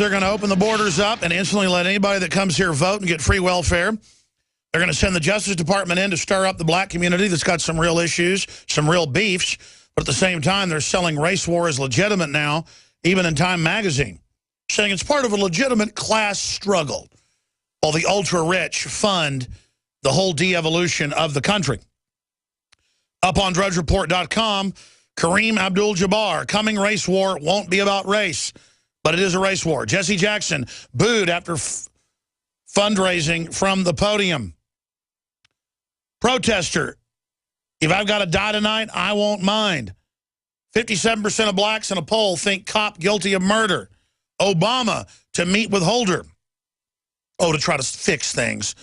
they're going to open the borders up and instantly let anybody that comes here vote and get free welfare. They're going to send the Justice Department in to stir up the black community that's got some real issues, some real beefs. But at the same time, they're selling race war as legitimate now, even in Time magazine, saying it's part of a legitimate class struggle, while the ultra-rich fund the whole de-evolution of the country. Up on DrudgeReport.com, Kareem Abdul-Jabbar, coming race war won't be about race, but it is a race war. Jesse Jackson booed after fundraising from the podium. Protester, if I've got to die tonight, I won't mind. 57% of blacks in a poll think cop guilty of murder. Obama to meet with Holder. Oh, to try to fix things.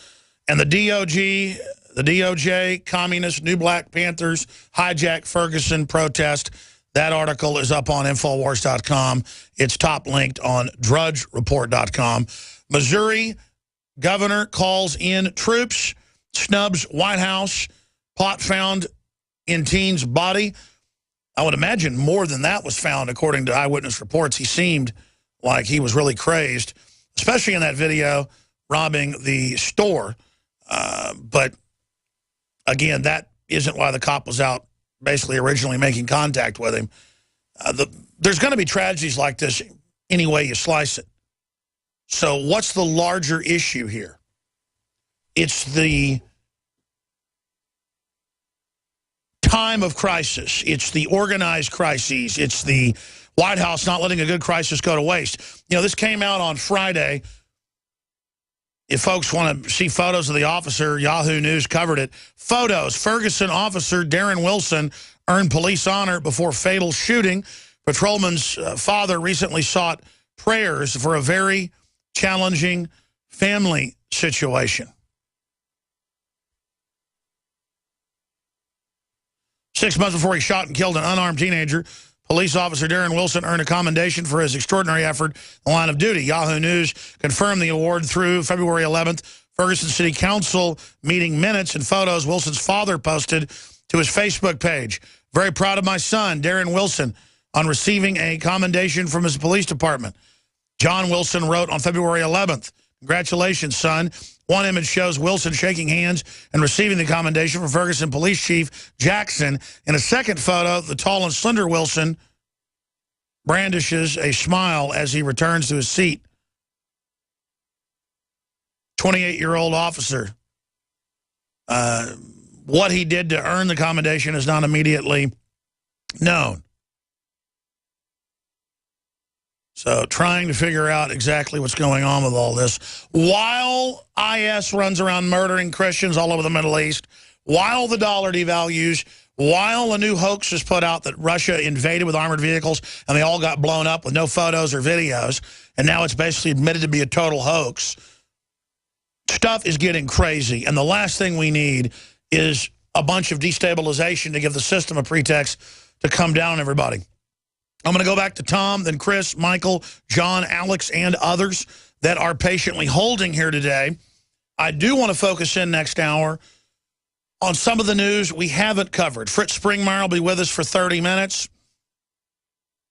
And the DOJ, communists, New Black Panthers, hijack Ferguson protest. That article is up on Infowars.com. It's top linked on DrudgeReport.com. Missouri governor calls in troops, snubs White House, pot found in teen's body. I would imagine more than that was found, according to eyewitness reports. He seemed like he was really crazed, especially in that video robbing the store. But again, that isn't why the cop was out basically originally making contact with him. There's going to be tragedies like this any way you slice it. So what's the larger issue here? It's the time of crisis. It's the organized crises. It's the White House not letting a good crisis go to waste. You know, this came out on Friday. If folks want to see photos of the officer, Yahoo News covered it. Photos. Ferguson officer Darren Wilson earned police honor before fatal shooting. Patrolman's father recently sought prayers for a very challenging family situation. 6 months before he shot and killed an unarmed teenager, police officer Darren Wilson earned a commendation for his extraordinary effort in the line of duty. Yahoo News confirmed the award through February 11th. Ferguson City Council meeting minutes and photos Wilson's father posted to his Facebook page. Very proud of my son, Darren Wilson, on receiving a commendation from his police department. John Wilson wrote on February 11th, congratulations, son. One image shows Wilson shaking hands and receiving the commendation from Ferguson Police Chief Jackson. In a second photo, the tall and slender Wilson brandishes a smile as he returns to his seat. 28-year-old officer. What he did to earn the commendation is not immediately known. So trying to figure out exactly what's going on with all this. While IS runs around murdering Christians all over the Middle East, while the dollar devalues, while a new hoax is put out that Russia invaded with armored vehicles and they all got blown up with no photos or videos, and now it's basically admitted to be a total hoax, stuff is getting crazy. And the last thing we need is a bunch of destabilization to give the system a pretext to come down on everybody. I'm going to go back to Tom, then Chris, Michael, John, Alex, and others that are patiently holding here today. I do want to focus in next hour on some of the news we haven't covered. Fritz Springmeier will be with us for 30 minutes.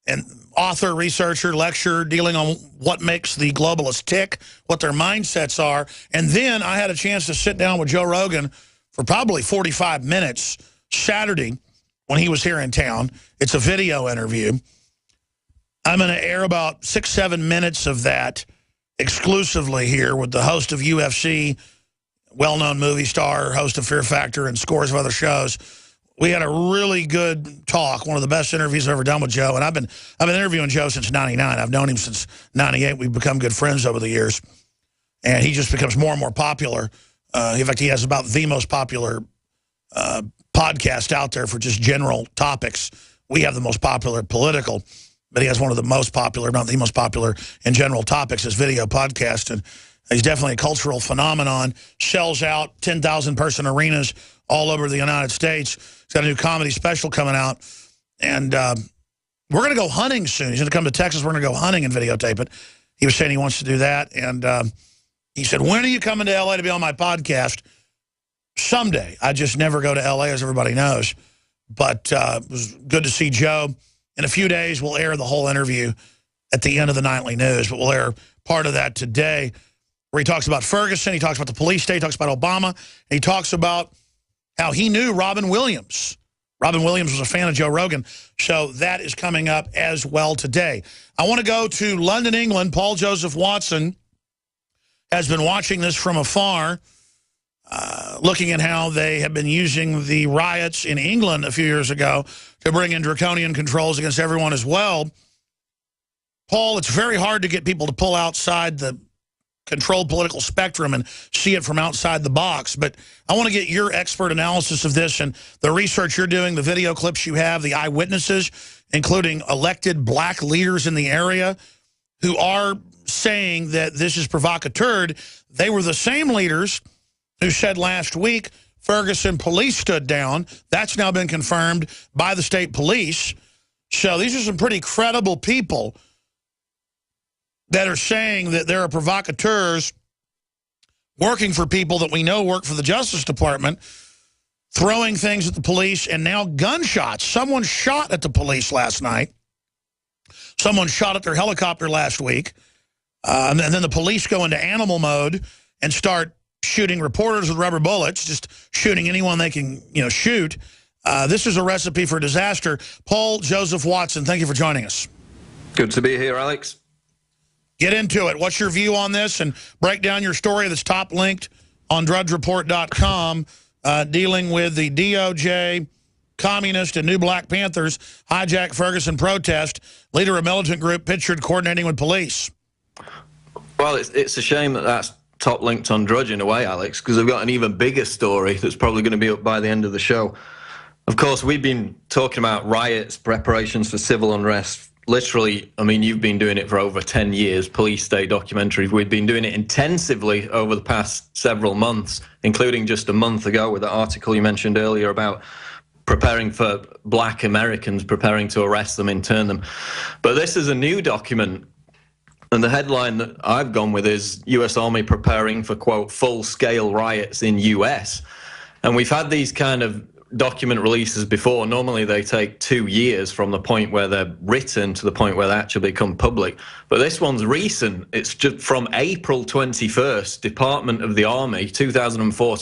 An author, researcher, lecturer, dealing on what makes the globalists tick, what their mindsets are. And then I had a chance to sit down with Joe Rogan for probably 45 minutes Saturday when he was here in town. It's a video interview. I'm going to air about 6-7 minutes of that exclusively here with the host of UFC, well-known movie star, host of Fear Factor, and scores of other shows. We had a really good talk, one of the best interviews I've ever done with Joe. And I've been interviewing Joe since '99. I've known him since '98. We've become good friends over the years. And he just becomes more and more popular. In fact, he has about the most popular podcast out there for just general topics. We have the most popular political, but he has one of the most popular, not the most popular in general topics, his video podcast. And he's definitely a cultural phenomenon, sells out 10,000-person arenas all over the United States. He's got a new comedy special coming out. And we're going to go hunting soon. He's going to come to Texas. We're going to go hunting and videotape it. He was saying he wants to do that. And he said, when are you coming to L.A. to be on my podcast? Someday. I just never go to L.A., as everybody knows. But it was good to see Joe. In a few days, we'll air the whole interview at the end of the nightly news, but we'll air part of that today, where he talks about Ferguson, he talks about the police state, he talks about Obama, and he talks about how he knew Robin Williams. Robin Williams was a fan of Joe Rogan, so that is coming up as well today. I want to go to London, England. Paul Joseph Watson has been watching this from afar, looking at how they have been using the riots in England a few years ago to bring in draconian controls against everyone as well. Paul, it's very hard to get people to pull outside the controlled political spectrum and see it from outside the box. But I want to get your expert analysis of this and the research you're doing, the video clips you have, the eyewitnesses, including elected black leaders in the area who are saying that this is provocateur. They were the same leaders who said last week Ferguson police stood down. That's now been confirmed by the state police. So these are some pretty credible people that are saying that there are provocateurs working for people that we know work for the Justice Department, throwing things at the police, and now gunshots. Someone shot at the police last night. Someone shot at their helicopter last week. And then the police go into animal mode and start shooting reporters with rubber bullets, just shooting anyone they can, shoot. This is a recipe for disaster. Paul Joseph Watson, thank you for joining us. Good to be here, Alex. Get into it. What's your view on this? And break down your story that's top linked on drudgereport.com, dealing with the DOJ, communist, and new Black Panthers hijack Ferguson protest. Leader of militant group pictured coordinating with police. Well, it's a shame that that's top linked on Drudge in a way, Alex, because I've got an even bigger story that's probably going to be up by the end of the show. Of course, we've been talking about riots, preparations for civil unrest. Literally, I mean, you've been doing it for over 10 years, police state documentaries. We've been doing it intensively over the past several months, including just a month ago with the article you mentioned earlier about preparing for black Americans, preparing to arrest them, intern them. But this is a new document, and the headline that I've gone with is U.S. Army preparing for, quote, full-scale riots in U.S. And we've had these kind of document releases before. Normally they take 2 years from the point where they're written to the point where they actually become public. But this one's recent. It's just from April 21st, Department of the Army, 2014.